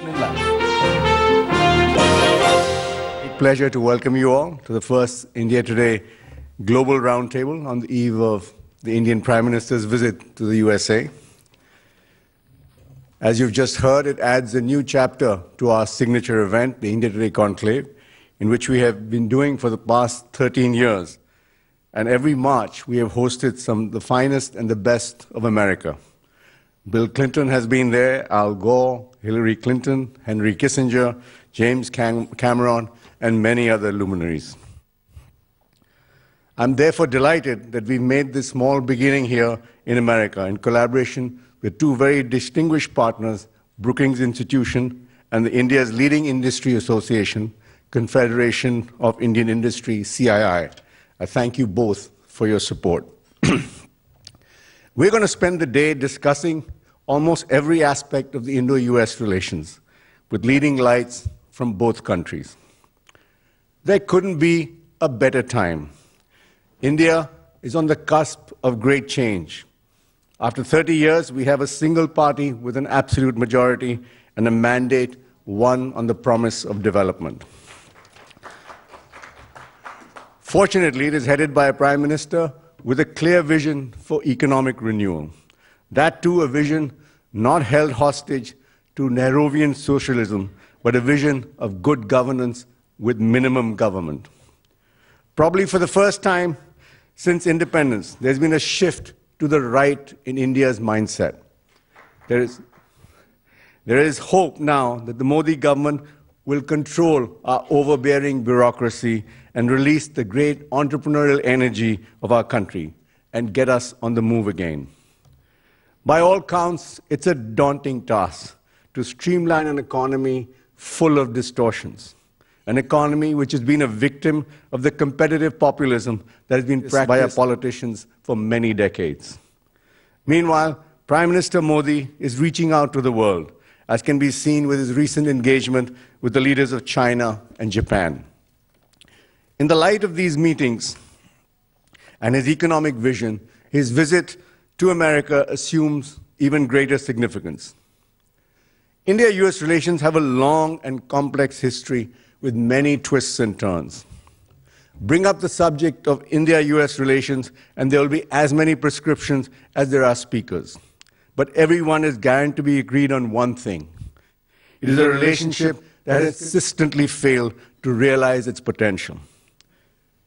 in life. It's a pleasure to welcome you all to the first India Today Global Roundtable on the eve of the Indian Prime Minister's visit to the USA. As you've just heard, it adds a new chapter to our signature event, the India Today Conclave, in which we have been doing for the past 13 years. And every March, we have hosted some of the finest and the best of America. Bill Clinton has been there, Al Gore, Hillary Clinton, Henry Kissinger, James Cameron, and many other luminaries. I'm therefore delighted that we've made this small beginning here in America in collaboration with two very distinguished partners, Brookings Institution and the India's leading industry association, Confederation of Indian Industry, CII. I thank you both for your support. We're going to spend the day discussing almost every aspect of the Indo-US relations with leading lights from both countries. There couldn't be a better time. India is on the cusp of great change. After 30 years, we have a single party with an absolute majority and a mandate won on the promise of development. Fortunately, it is headed by a Prime Minister with a clear vision for economic renewal. That too, a vision not held hostage to Nehruvian socialism, but a vision of good governance with minimum government. Probably for the first time since independence, there's been a shift to the right in India's mindset. There is hope now that the Modi government will control our overbearing bureaucracy and release the great entrepreneurial energy of our country and get us on the move again. By all counts, it's a daunting task to streamline an economy full of distortions, an economy which has been a victim of the competitive populism that has been practiced by our politicians for many decades. Meanwhile, Prime Minister Modi is reaching out to the world, as can be seen with his recent engagement with the leaders of China and Japan. In the light of these meetings and his economic vision, his visit to America assumes even greater significance. India-US relations have a long and complex history with many twists and turns. Bring up the subject of India-US relations and there will be as many prescriptions as there are speakers. But everyone is guaranteed to be agreed on one thing. It is a relationship that has consistently failed to realize its potential.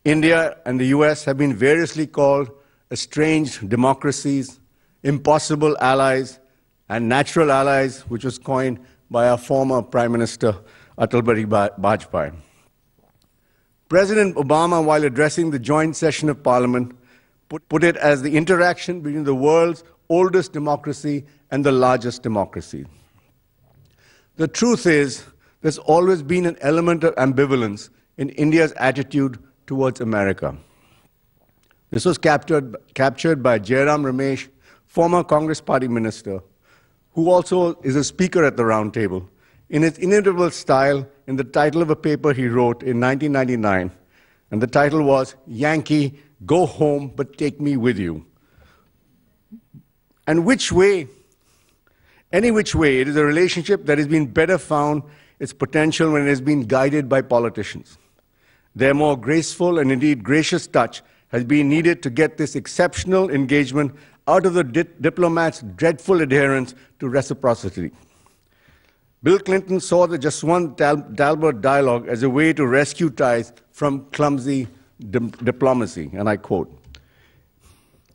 India and the US have been variously called estranged democracies, impossible allies, and natural allies, which was coined by our former Prime Minister, Atal Bihari Vajpayee. President Obama, while addressing the joint session of Parliament, put it as the interaction between the world's oldest democracy and the largest democracy. The truth is, there's always been an element of ambivalence in India's attitude towards America. This was captured by Jairam Ramesh, former Congress Party minister, who also is a speaker at the roundtable, in his inimitable style in the title of a paper he wrote in 1999. And the title was, "Yankee, Go Home, But Take Me With You." And any which way, it is a relationship that has been better found its potential when it has been guided by politicians. Their more graceful and indeed gracious touch has been needed to get this exceptional engagement out of the diplomats' dreadful adherence to reciprocity. Bill Clinton saw the just one Talbot dialogue as a way to rescue ties from clumsy diplomacy, and I quote,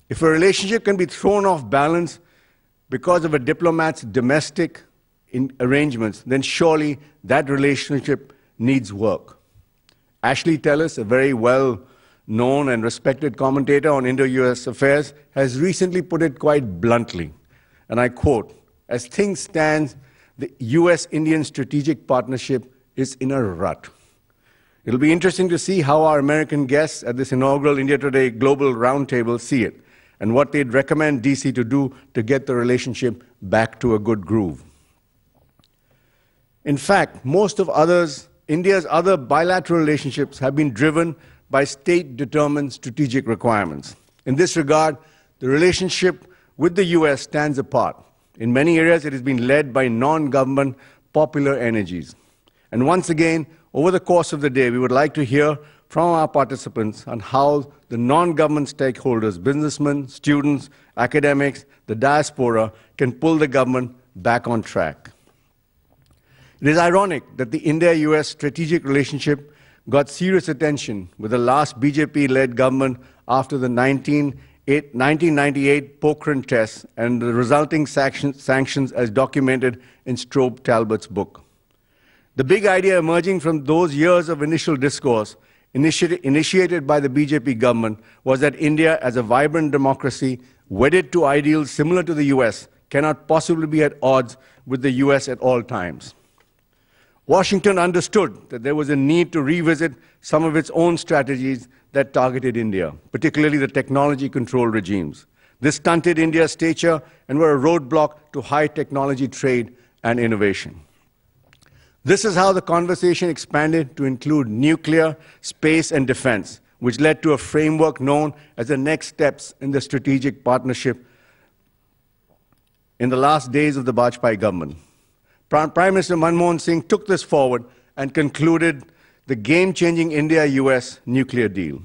"If a relationship can be thrown off balance because of a diplomat's domestic arrangements, then surely that relationship needs work." Ashley Tellis, a very well-known and respected commentator on Indo-US affairs, has recently put it quite bluntly, and I quote, "As things stand, the US-Indian strategic partnership is in a rut." It'll be interesting to see how our American guests at this inaugural India Today Global Roundtable see it, and what they'd recommend DC to do to get the relationship back to a good groove. In fact, most of India's other bilateral relationships have been driven by state-determined strategic requirements. In this regard, the relationship with the US stands apart. In many areas, it has been led by non-government popular energies. And once again, over the course of the day, we would like to hear from our participants on how the non-government stakeholders, businessmen, students, academics, the diaspora, can pull the government back on track. It is ironic that the India-US strategic relationship got serious attention with the last BJP-led government after the 1998 Pokhran tests and the resulting sanctions as documented in Strobe Talbot's book. The big idea emerging from those years of initial discourse initiated by the BJP government was that India, as a vibrant democracy wedded to ideals similar to the US, cannot possibly be at odds with the US at all times. Washington understood that there was a need to revisit some of its own strategies that targeted India, particularly the technology control regimes. This stunted India's stature and were a roadblock to high technology trade and innovation. This is how the conversation expanded to include nuclear, space, and defense, which led to a framework known as the next steps in the strategic partnership in the last days of the Vajpayee government. Prime Minister Manmohan Singh took this forward and concluded the game-changing India-US nuclear deal.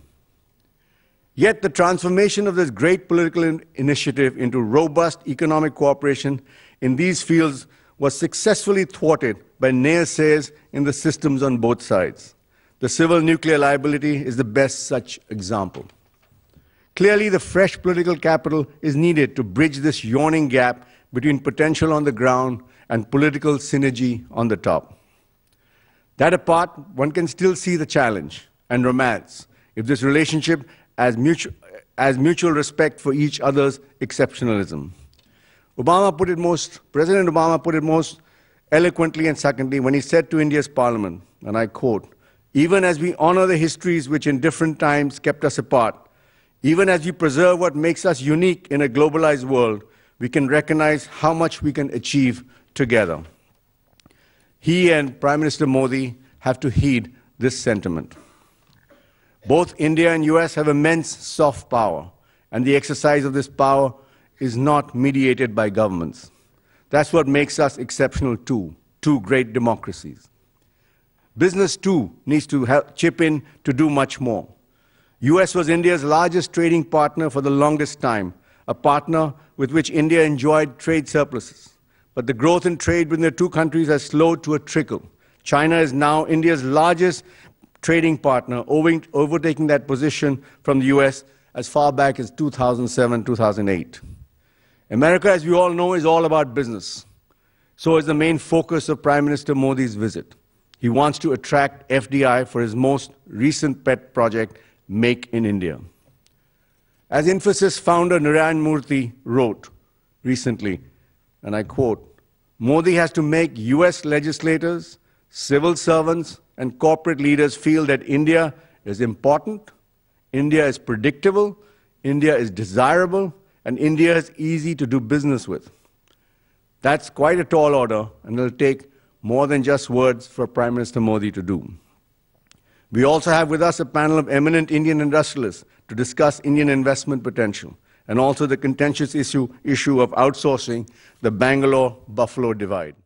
Yet the transformation of this great political initiative into robust economic cooperation in these fields was successfully thwarted by naysayers in the systems on both sides. The civil nuclear liability is the best such example. Clearly, the fresh political capital is needed to bridge this yawning gap between potential on the ground and political synergy on the top. That apart, one can still see the challenge and romance if this relationship as mutual respect for each other's exceptionalism. President Obama put it most eloquently and succinctly when he said to India's parliament, and I quote, "Even as we honor the histories which in different times kept us apart, even as we preserve what makes us unique in a globalized world, we can recognize how much we can achieve together." He and Prime Minister Modi have to heed this sentiment. Both India and US have immense soft power, and the exercise of this power is not mediated by governments. That's what makes us exceptional too, two great democracies. Business too needs to chip in to do much more. US was India's largest trading partner for the longest time, a partner with which India enjoyed trade surpluses. But the growth in trade between the two countries has slowed to a trickle. China is now India's largest trading partner, overtaking that position from the US as far back as 2007, 2008. America, as we all know, is all about business. So is the main focus of Prime Minister Modi's visit. He wants to attract FDI for his most recent pet project, Make in India. As Infosys founder Narayan Murthy wrote recently, and I quote, "Modi has to make US legislators, civil servants, and corporate leaders feel that India is important, India is predictable, India is desirable, and India is easy to do business with." That's quite a tall order, and it'll take more than just words for Prime Minister Modi to do. We also have with us a panel of eminent Indian industrialists to discuss Indian investment potential and also the contentious issue of outsourcing the Bangalore-Buffalo divide.